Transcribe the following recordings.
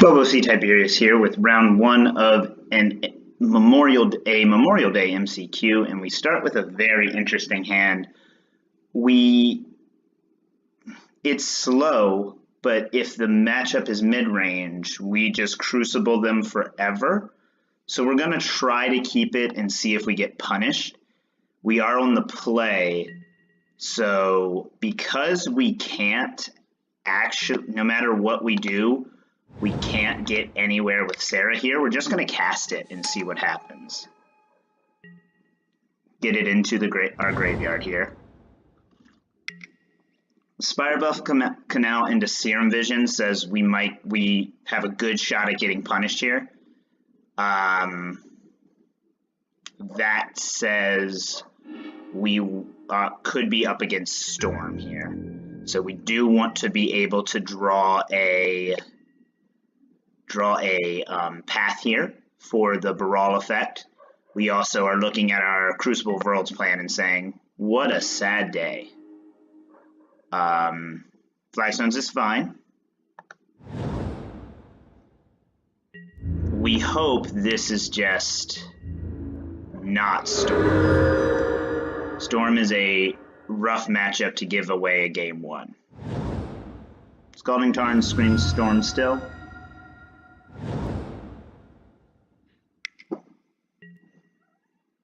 Bobo C. Tiberius here with round one of a Memorial Day MCQ, and we start with a very interesting hand. It's slow, but if the matchup is mid-range, we just crucible them forever. So we're going to try to keep it and see if we get punished. We are on the play, so because we can't actually, no matter what we do, we can't get anywhere with Serra here. We're just going to cast it and see what happens. Get it into our graveyard here. Spirebuff Canal into Serum Vision says we have a good shot at getting punished here. That says we could be up against Storm here. So we do want to be able to draw a path here for the Baral effect. We also are looking at our Crucible of Worlds plan and saying, what a sad day. Flagstones is fine. We hope this is just not Storm. Storm is a rough matchup to give away a game one. Scalding Tarn screams Storm still.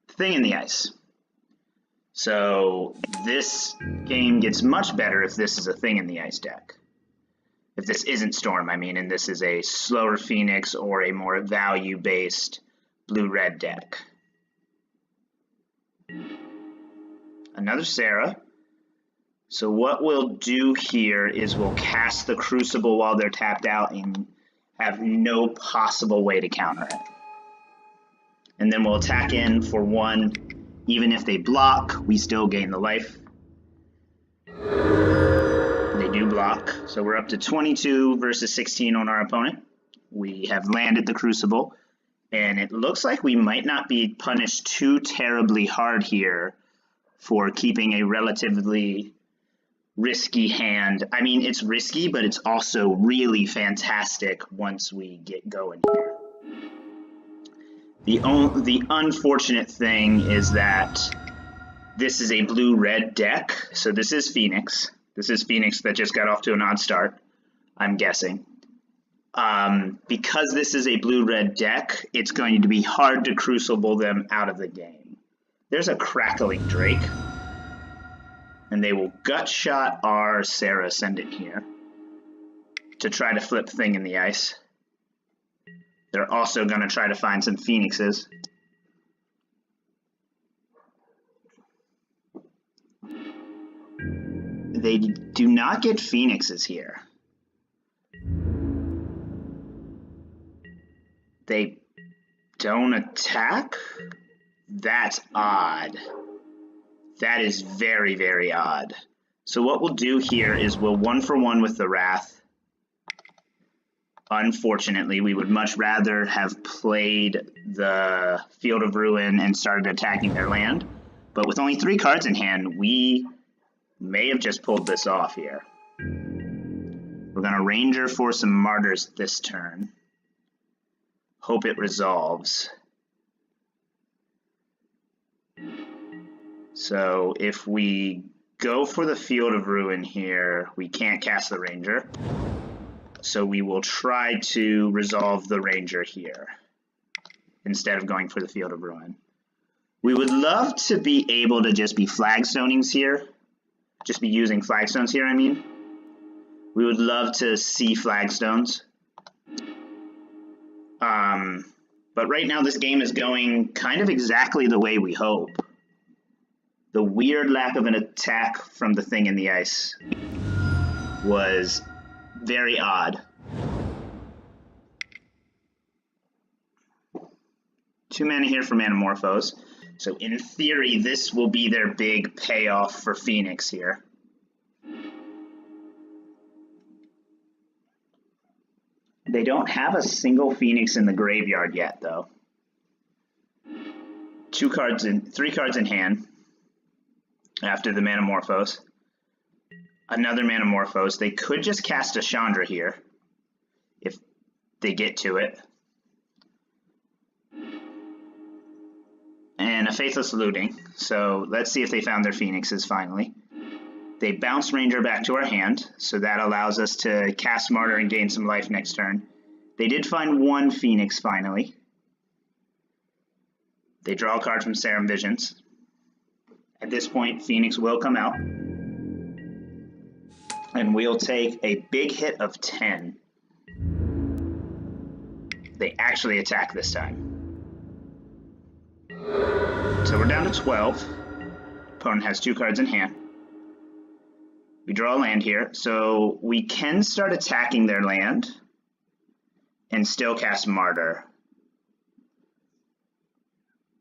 Thing in the Ice. So this game gets much better if this is a Thing in the Ice deck. If this isn't Storm, I mean, and this is a slower Phoenix or a more value-based blue-red deck. Another Serra. So what we'll do here is we'll cast the Crucible while they're tapped out and have no possible way to counter it. And then we'll attack in for one. Even if they block, we still gain the life. They do block. So we're up to 22 versus 16 on our opponent. We have landed the Crucible. And it looks like we might not be punished too terribly hard here for keeping a relatively risky hand. I mean, it's risky, but it's also really fantastic once we get going here. The unfortunate thing is that this is a blue-red deck, so this is Phoenix. This is Phoenix that just got off to an odd start, I'm guessing. Because this is a blue-red deck, it's going to be hard to crucible them out of the game. There's a Crackling Drake, and they will gut-shot our Serra Ascendant here to try to flip Thing in the Ice. They're also going to try to find some Phoenixes. They do not get Phoenixes here. They don't attack? That's odd. That is very, very odd. So what we'll do here is we'll 1-for-1 with the Wrath. Unfortunately, we would much rather have played the Field of Ruin and started attacking their land. But with only 3 cards in hand, we may have just pulled this off here. We're going to Ranger for some Martyrs this turn. Hope it resolves. So if we go for the Field of Ruin here, we can't cast the Ranger. So we will try to resolve the Ranger here instead of going for the Field of Ruin. We would love to be able to just be Flagstonings here. Just be using Flagstones here, I mean. We would love to see Flagstones. But right now this game is going kind of exactly the way we hope. The weird lack of an attack from the Thing in the Ice was very odd. 2 mana here for Manamorphose. So in theory, this will be their big payoff for Phoenix here. They don't have a single Phoenix in the graveyard yet, though. 3 cards in hand after the Manamorphose. Another Manamorphose. They could just cast a Chandra here. If they get to it. And a Faithless Looting. So let's see if they found their Phoenixes finally. They bounce Ranger back to our hand, so that allows us to cast Martyr and gain some life next turn. They did find one Phoenix finally. They draw a card from Serum Visions. At this point, Phoenix will come out. And we'll take a big hit of 10. They actually attack this time. So we're down to 12. Opponent has 2 cards in hand. We draw a land here, so we can start attacking their land and still cast Martyr.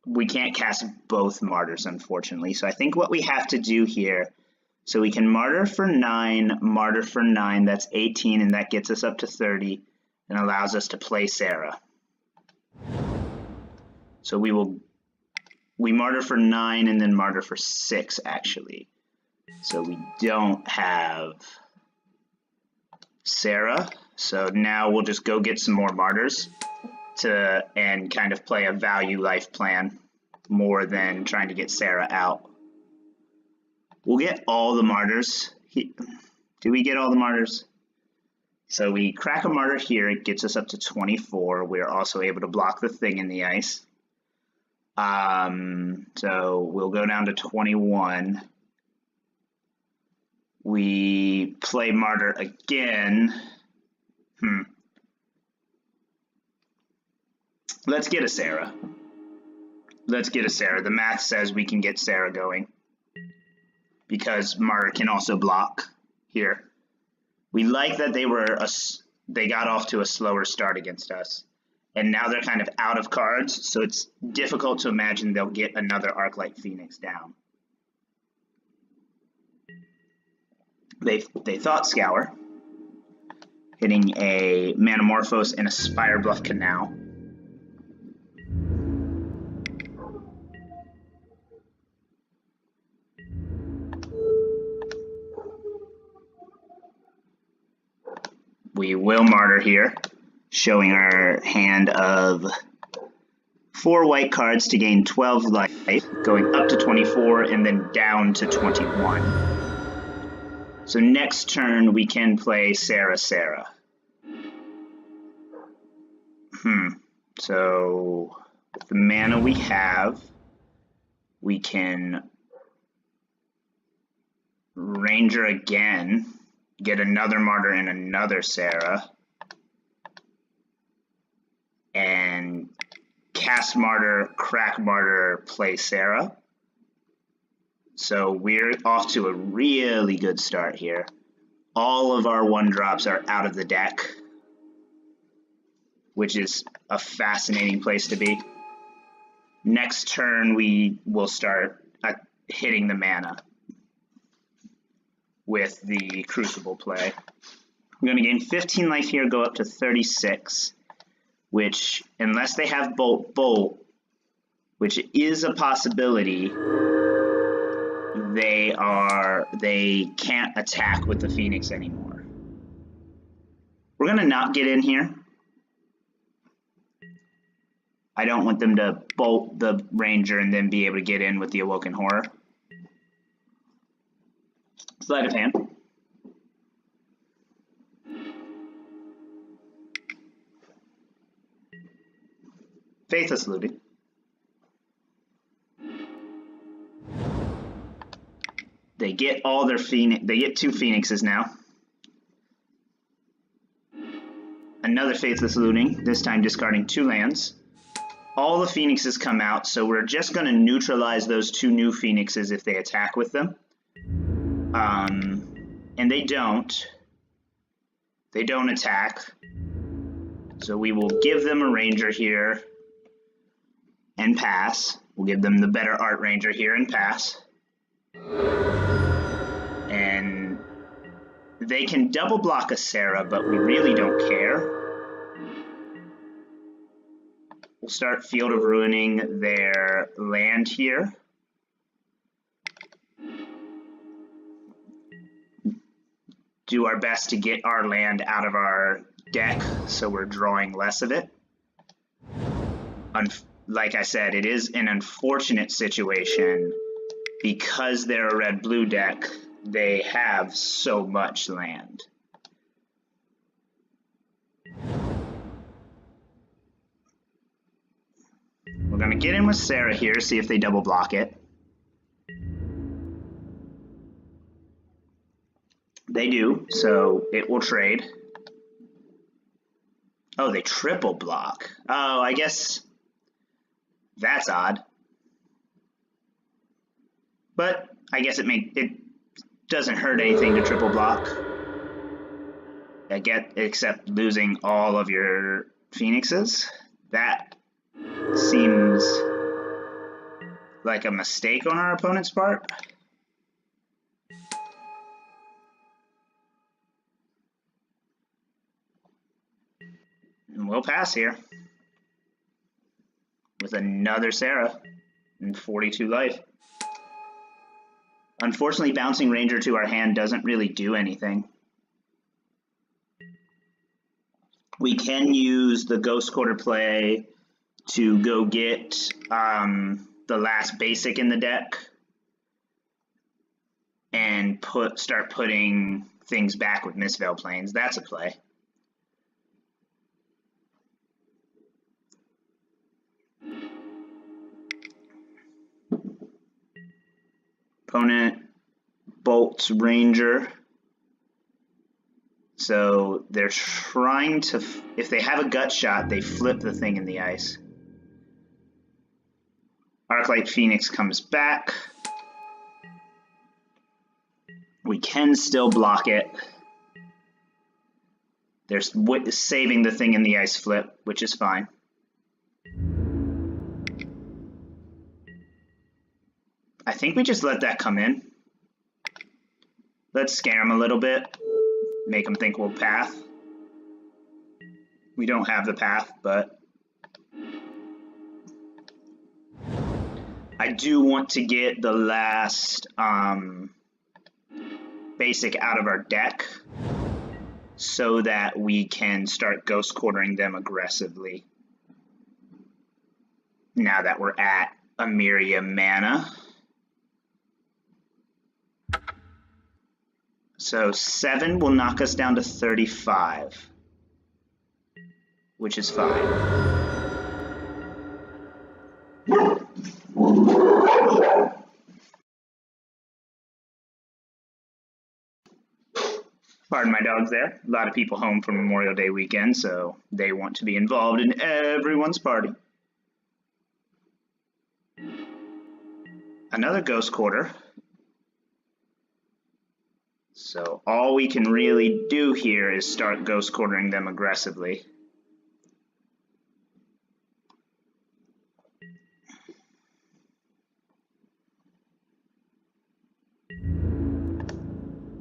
We can't cast both Martyrs, unfortunately, so I think what we have to do here, so we can Martyr for 9, that's 18, and that gets us up to 30, and allows us to play Serra. So we Martyr for 9 and then Martyr for 6, actually. So we don't have Serra. So now we'll just go get some more Martyrs and kind of play a value life plan more than trying to get Serra out. We'll get all the Martyrs. Do we get all the Martyrs? So we crack a Martyr here. It gets us up to 24. We're also able to block the thing in the ice. So we'll go down to 21. We play Martyr again. Let's get a Serra. The math says we can get Serra going because Martyr can also block here. We like that they got off to a slower start against us, and now they're kind of out of cards, so it's difficult to imagine they'll get another Arclight Phoenix down. They thought Scour, hitting a Manamorphose and a Spirebluff Canal. We will Martyr here, showing our hand of 4 white cards to gain 12 life, going up to 24 and then down to 21. So next turn we can play Serra. So with the mana we have, we can Ranger again, get another Martyr and another Serra, and cast Martyr, crack Martyr, play Serra. So we're off to a really good start here. All of our 1-drops are out of the deck, which is a fascinating place to be. Next turn we will start hitting the mana with the Crucible play. I'm going to gain 15 life here, go up to 36, which, unless they have Bolt, which is a possibility, they can't attack with the Phoenix anymore. We're going to not get in here. I don't want them to bolt the Ranger and then be able to get in with the Awoken Horror. Sleight of hand. Faithless Looting. They get all their Phoenix. They get 2 Phoenixes now. Another Faithless Looting, this time discarding 2 lands. All the Phoenixes come out, so we're just going to neutralize those 2 new Phoenixes if they attack with them. And they don't. They don't attack. So we will give them a Ranger here and pass. We'll give them the better Art Ranger here and pass. And they can double block a Serra, but we really don't care. We'll start Field of Ruining their land here. Do our best to get our land out of our deck, so we're drawing less of it. Like I said, it is an unfortunate situation because they're a red-blue deck. They have so much land. We're going to get in with Serra here, see if they double block it. They do, so it will trade. Oh, they triple block. Oh, I guess that's odd. But I guess it doesn't hurt anything to triple block. Except losing all of your Phoenixes. That seems like a mistake on our opponent's part. And we'll pass here with another Serra and 42 life. Unfortunately, bouncing Ranger to our hand doesn't really do anything. We can use the Ghost Quarter play to go get the last basic in the deck and start putting things back with Mistveil Plains. That's a play. Opponent bolts Ranger. So they're trying to, if they have a gut shot, they flip the thing in the ice. Arclight Phoenix comes back. We can still block it. They're saving the thing in the ice flip, which is fine. I think we just let that come in. Let's scare him a little bit. Make him think we'll path. We don't have the path, but I do want to get the last basic out of our deck so that we can start ghost quartering them aggressively. Now that we're at Emeria mana. So 7 will knock us down to 35, which is fine. Pardon my dogs there. A lot of people home from Memorial Day weekend, so they want to be involved in everyone's party. Another Ghost Quarter. So all we can really do here is start ghost quartering them aggressively.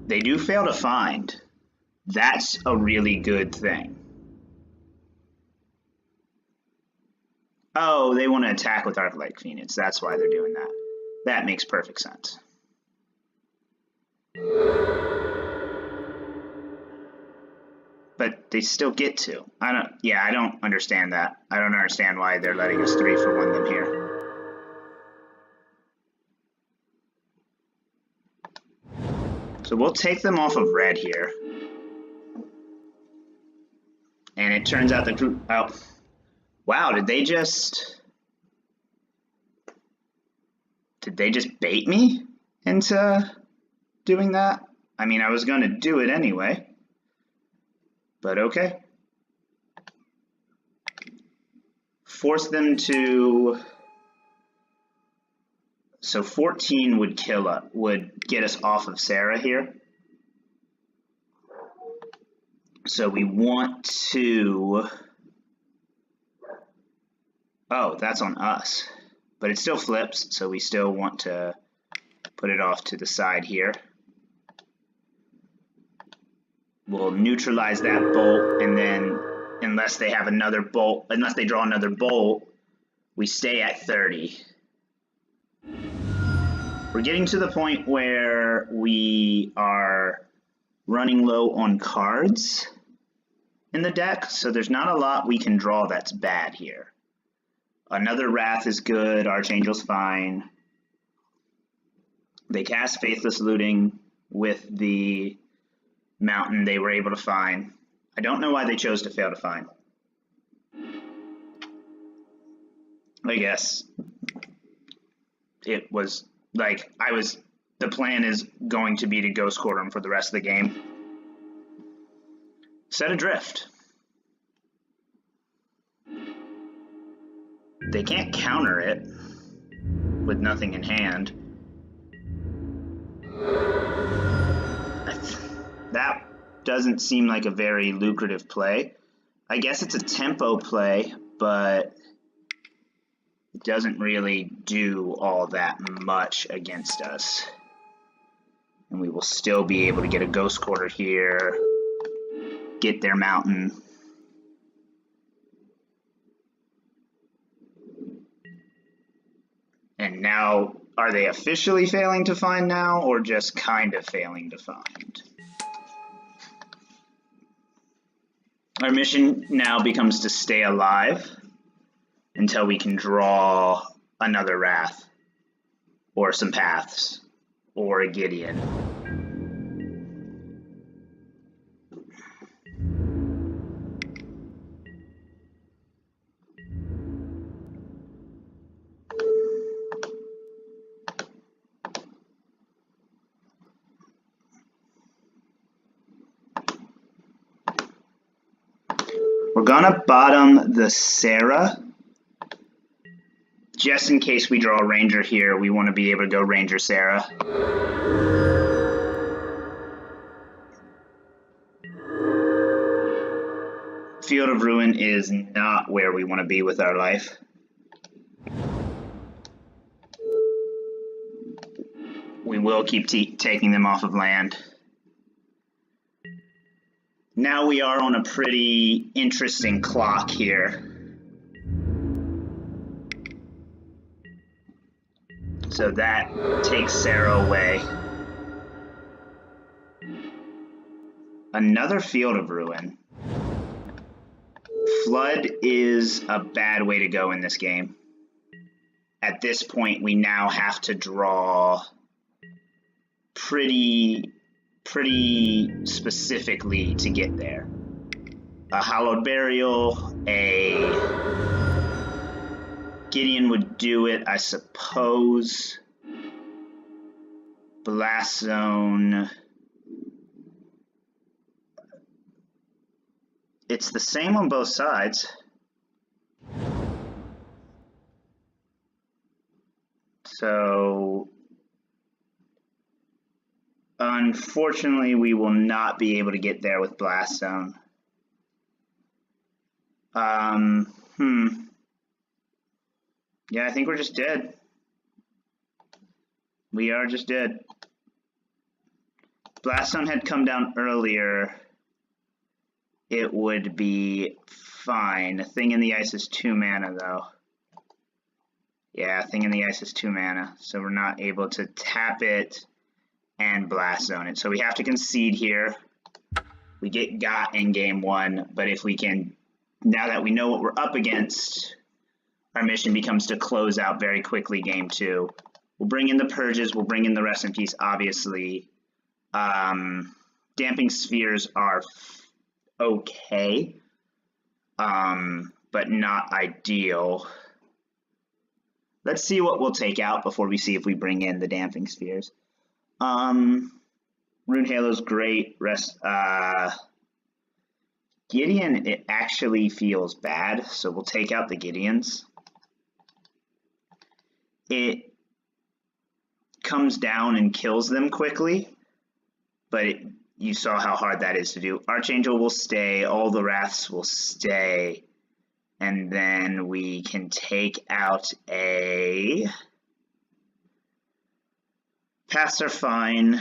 They do fail to find. That's a really good thing. Oh, they want to attack with Arclight Phoenix. That's why they're doing that. That makes perfect sense. But they still get to. I don't understand that. I don't understand why they're letting us 3-for-1 them here. So we'll take them off of red here. And it turns out the oh, wow, did they just bait me into doing that? I mean, I was going to do it anyway. But okay. Force them to. So 14 would get us off of Serra here. So we want to. Oh, that's on us. But it still flips, so we still want to put it off to the side here. We'll neutralize that bolt, and then unless they have another bolt, unless they draw another bolt, we stay at 30. We're getting to the point where we are running low on cards. in the deck, so there's not a lot we can draw that's bad here. Another Wrath is good, Archangel's fine. They cast Faithless Looting with the mountain they were able to find. I don't know why they chose to fail to find. I guess it was like the plan is going to be to Ghost Quarter them for the rest of the game. Set Adrift. They can't counter it with nothing in hand. That doesn't seem like a very lucrative play. I guess it's a tempo play, but it doesn't really do all that much against us. And we will still be able to get a Ghost Quarter here, get their mountain. And now, are they officially failing to find now, or just kind of failing to find? Our mission now becomes to stay alive until we can draw another Wrath, or some Paths, or a Gideon. We're gonna bottom the Serra. Just in case we draw a Ranger here, we want to be able to go Ranger Serra. Field of Ruin is not where we want to be with our life. We will keep taking them off of land. Now we are on a pretty interesting clock here. So that takes Serra away. Another Field of Ruin. Flood is a bad way to go in this game. At this point, we now have to draw pretty specifically to get there. A Hallowed Burial, a Gideon would do it, I suppose. Blast Zone. It's the same on both sides. So unfortunately, we will not be able to get there with Blast Zone. Yeah, I think we're just dead. We are just dead. Blast Zone had come down earlier. It would be fine. A Thing in the Ice is 2 mana, though. Yeah, Thing in the Ice is 2 mana, so we're not able to tap it and Blast Zone it. So we have to concede here. We get got in game 1, but if we can, now that we know what we're up against, our mission becomes to close out very quickly game 2. We'll bring in the Purges, we'll bring in the Rest in Peace, obviously. Damping Spheres are okay, but not ideal. Let's see what we'll take out before we see if we bring in the Damping Spheres. Rune Halo's great. Gideon, it actually feels bad, so we'll take out the Gideons. It comes down and kills them quickly, but you saw how hard that is to do. Archangel will stay, all the Wraths will stay, and then we can take out a... Paths are fine.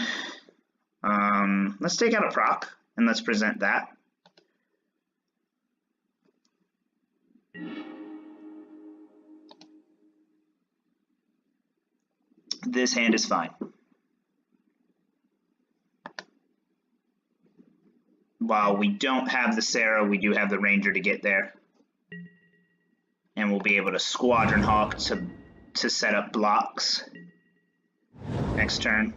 Let's take out a proc, and let's present that. This hand is fine. while we don't have the Serra, we do have the Ranger to get there. And we'll be able to Squadron Hawk to set up blocks next turn.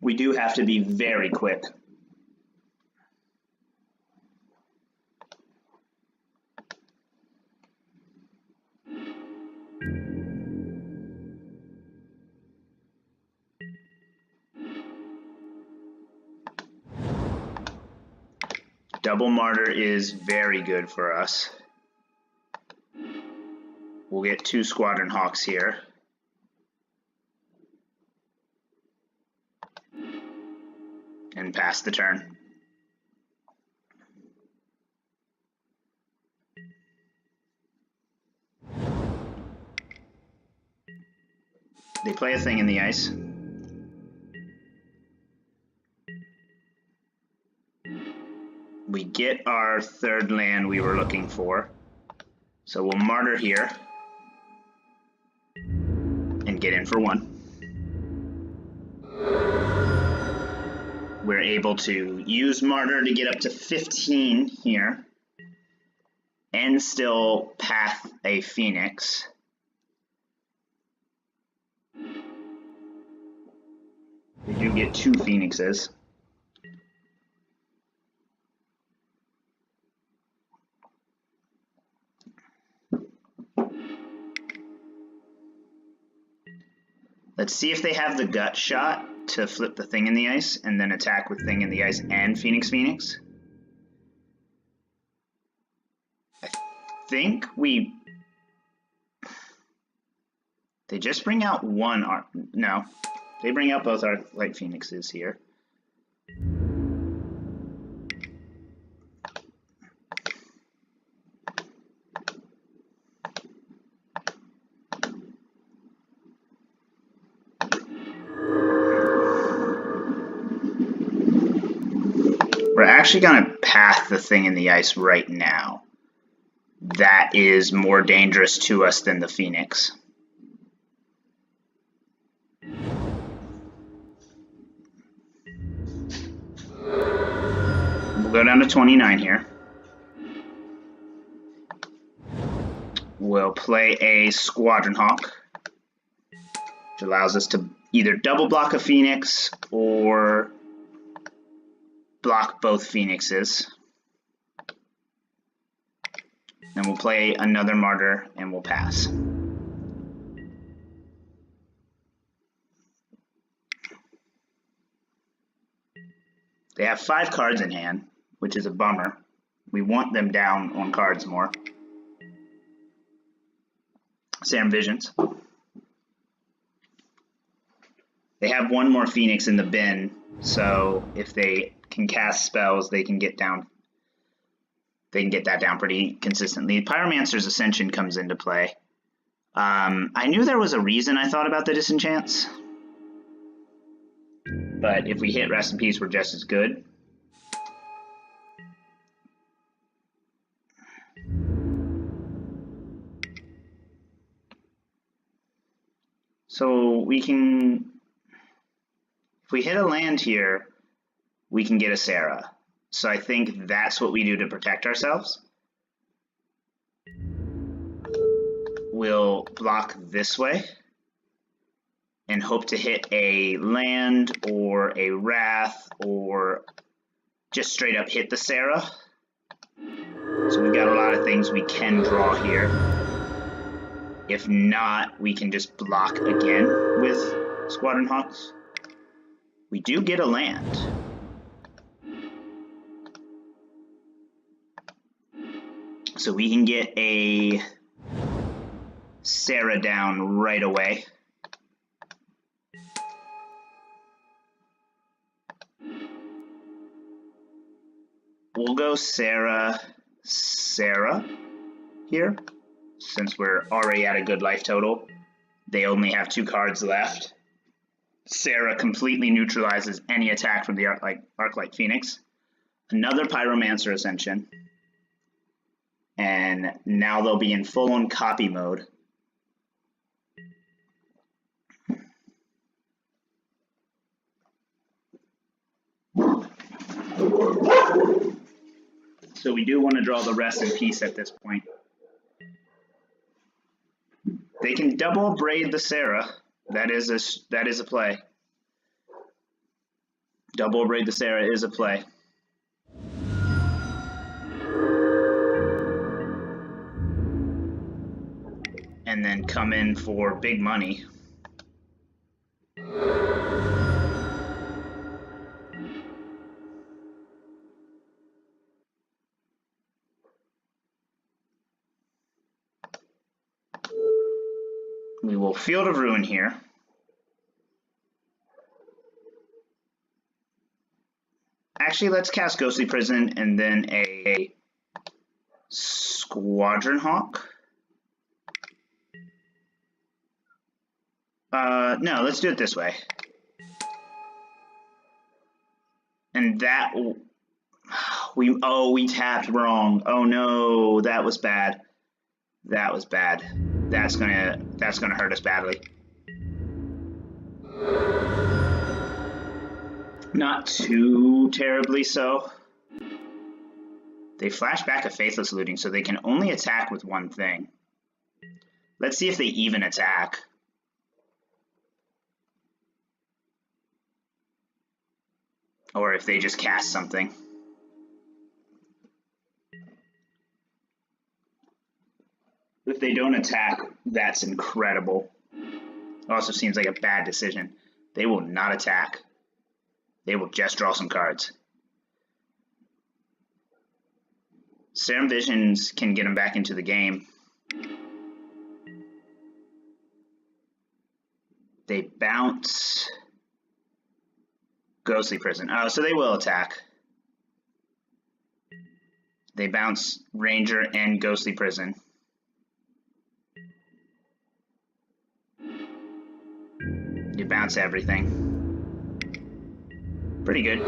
We do have to be very quick. Double Martyr is very good for us. We'll get 2 Squadron Hawks here. And pass the turn. They play a thing in the ice. We get our 3rd land we were looking for. So we'll Martyr here and get in for 1. We're able to use Martyr to get up to 15 here and still path a Phoenix. We do get 2 Phoenixes. Let's see if they have the gut shot to flip the thing in the ice and then attack with thing in the ice and Phoenix. I think we... They just bring out one no, they bring out both our light Phoenixes here. We're actually going to path the thing in the ice right now. That is more dangerous to us than the Phoenix. We'll go down to 29 here. We'll play a Squadron Hawk, which allows us to either double block a Phoenix or block both Phoenixes. Then we'll play another Martyr and we'll pass. They have 5 cards in hand, which is a bummer. We want them down on cards more. Sam Visions. They have 1 more Phoenix in the bin, so if they can cast spells, they can get down. They can get that down pretty consistently. Pyromancer's Ascension comes into play. I knew there was a reason I thought about the Disenchants, but if we hit Rest in Peace, we're just as good. So we can, if we hit a land here, we can get a Serra. So I think that's what we do to protect ourselves. We'll block this way and hope to hit a land or a Wrath or just straight up hit the Serra. So we've got a lot of things we can draw here. If not, we can just block again with Squadron Hawks. We do get a land. So we can get a Serra down right away. We'll go Serra here, since we're already at a good life total. They only have 2 cards left. Serra completely neutralizes any attack from the Arclight Phoenix. Another Pyromancer Ascension. And now they'll be in full-on copy mode. So we do want to draw the Rest in Peace at this point. They can double braid the Serra. That is a play. Double braid the Serra is a play. And then come in for big money. We will Field of Ruin here. Actually, let's cast Ghostly Prison and then a Squadron Hawk. No, let's do it this way. And that we tapped wrong. Oh no, that was bad. That was bad. That's gonna hurt us badly. Not too terribly so. They flash back a Faithless Looting, so they can only attack with one thing. Let's see if they even attack. Or if they just cast something. If they don't attack, that's incredible. It also seems like a bad decision. They will not attack. They will just draw some cards. Serum Visions can get them back into the game. They bounce Ghostly Prison. Oh, so they will attack. They bounce Ranger and Ghostly Prison. You bounce everything. Pretty good.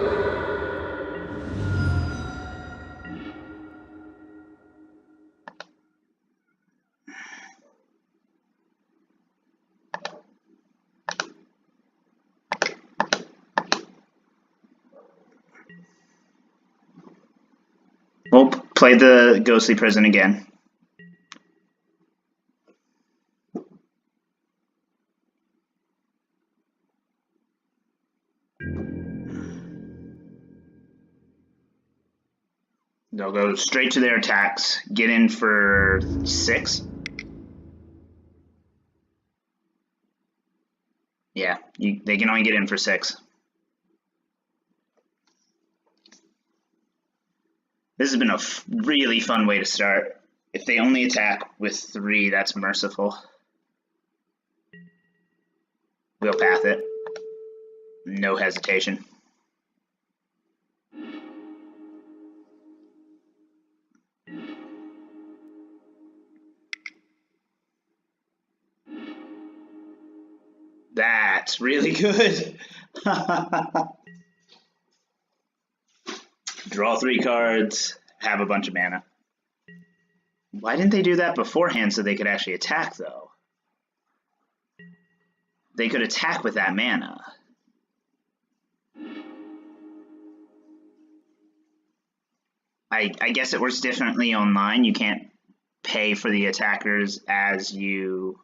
We'll play the Ghostly Prison again. They'll go straight to their attacks, get in for 6. Yeah, they can only get in for 6. This has been a really fun way to start. If they only attack with 3, that's merciful. We'll path it. No hesitation. That's really good. Draw 3 cards, have a bunch of mana. Why didn't they do that beforehand so they could actually attack, though? They could attack with that mana. I guess it works differently online. You can't pay for the attackers as you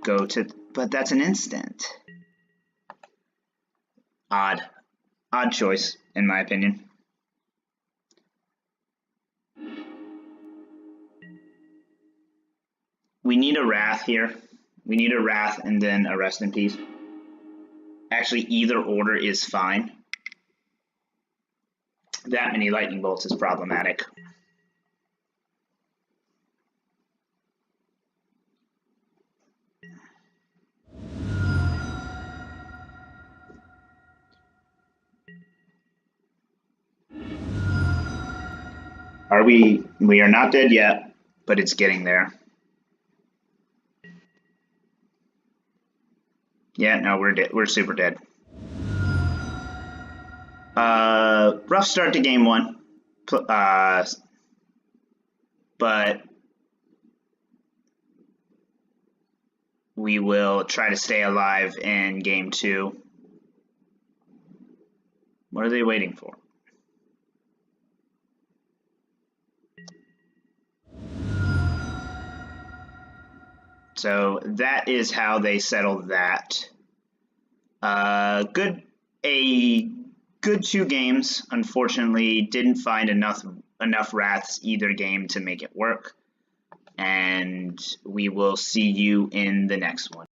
go to... But that's an instant. Odd choice, in my opinion. We need a Wrath here. We need a Wrath and then a Rest in Peace. Actually, either order is fine. That many Lightning Bolts is problematic. We are not dead yet, but it's getting there. Yeah, no, we're dead. We're super dead. Rough start to game 1. But we will try to stay alive in game 2. What are they waiting for? So that is how they settled that. Good 2 games. Unfortunately, didn't find enough wraths either game to make it work. And we will see you in the next one.